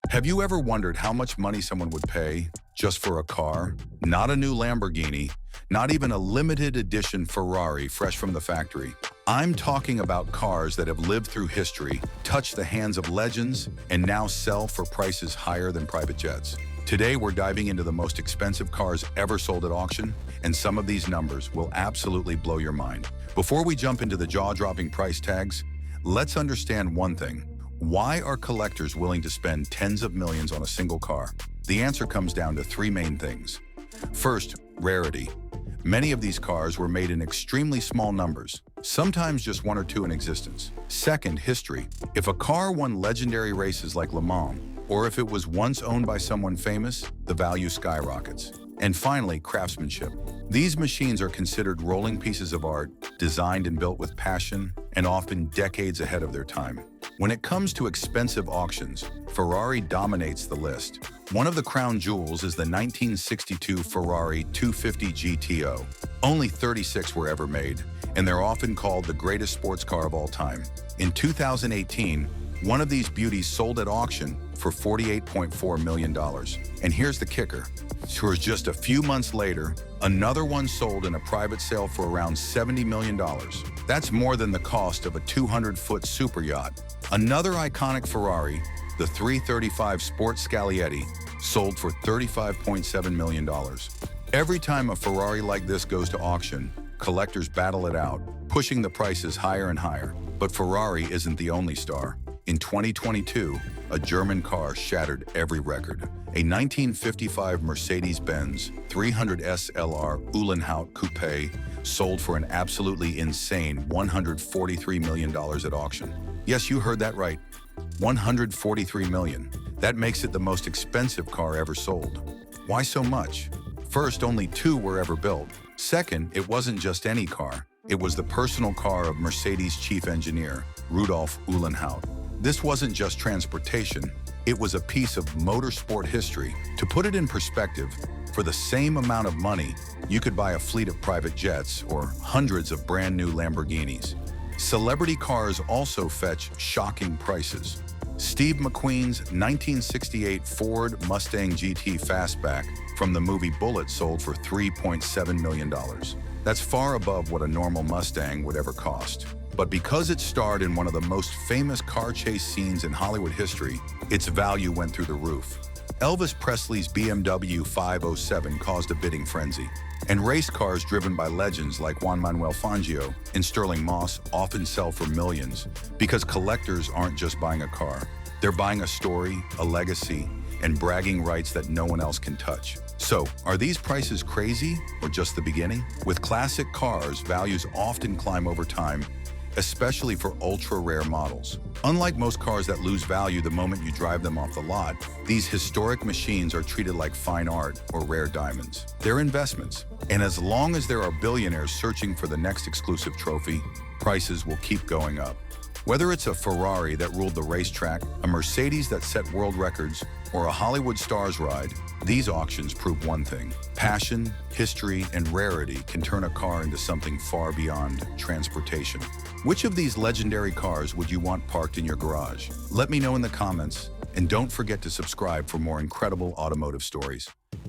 Have you ever wondered how much money someone would pay just for a car? Not a new Lamborghini, not even a limited edition Ferrari fresh from the factory. I'm talking about cars that have lived through history, touched the hands of legends, and now sell for prices higher than private jets. Today, we're diving into the most expensive cars ever sold at auction, and some of these numbers will absolutely blow your mind. Before we jump into the jaw-dropping price tags, let's understand one thing. Why are collectors willing to spend tens of millions on a single car? The answer comes down to three main things. First, rarity. Many of these cars were made in extremely small numbers, sometimes just one or two in existence. Second, history. If a car won legendary races like Le Mans, or if it was once owned by someone famous, the value skyrockets. And finally, craftsmanship. These machines are considered rolling pieces of art, designed and built with passion, and often decades ahead of their time. When it comes to expensive auctions, Ferrari dominates the list. One of the crown jewels is the 1962 Ferrari 250 GTO. Only 36 were ever made, and they're often called the greatest sports car of all time. In 2018, one of these beauties sold at auction for $48.4 million. And here's the kicker. For just a few months later, another one sold in a private sale for around $70 million. That's more than the cost of a 200-foot super yacht. Another iconic Ferrari, the 335 Sport Scaglietti, sold for $35.7 million. Every time a Ferrari like this goes to auction, collectors battle it out, pushing the prices higher and higher. But Ferrari isn't the only star. In 2022, a German car shattered every record. A 1955 Mercedes-Benz 300 SLR Uhlenhaut Coupe sold for an absolutely insane $143 million at auction. Yes, you heard that right. $143 million. That makes it the most expensive car ever sold. Why so much? First, only two were ever built. Second, it wasn't just any car. It was the personal car of Mercedes chief engineer, Rudolf Uhlenhaut. This wasn't just transportation, it was a piece of motorsport history. To put it in perspective, for the same amount of money, you could buy a fleet of private jets or hundreds of brand new Lamborghinis. Celebrity cars also fetch shocking prices. Steve McQueen's 1968 Ford Mustang GT Fastback from the movie Bullitt sold for $3.7 million. That's far above what a normal Mustang would ever cost. But because it starred in one of the most famous car chase scenes in Hollywood history, its value went through the roof. Elvis Presley's BMW 507 caused a bidding frenzy, and race cars driven by legends like Juan Manuel Fangio and Sterling Moss often sell for millions because collectors aren't just buying a car. They're buying a story, a legacy, and bragging rights that no one else can touch. So, are these prices crazy or just the beginning? With classic cars, values often climb over time, especially for ultra-rare models. Unlike most cars that lose value the moment you drive them off the lot, these historic machines are treated like fine art or rare diamonds. They're investments, and as long as there are billionaires searching for the next exclusive trophy, prices will keep going up. Whether it's a Ferrari that ruled the racetrack, a Mercedes that set world records, or a Hollywood star's ride, these auctions prove one thing. Passion, history, and rarity can turn a car into something far beyond transportation. Which of these legendary cars would you want parked in your garage? Let me know in the comments, and don't forget to subscribe for more incredible automotive stories.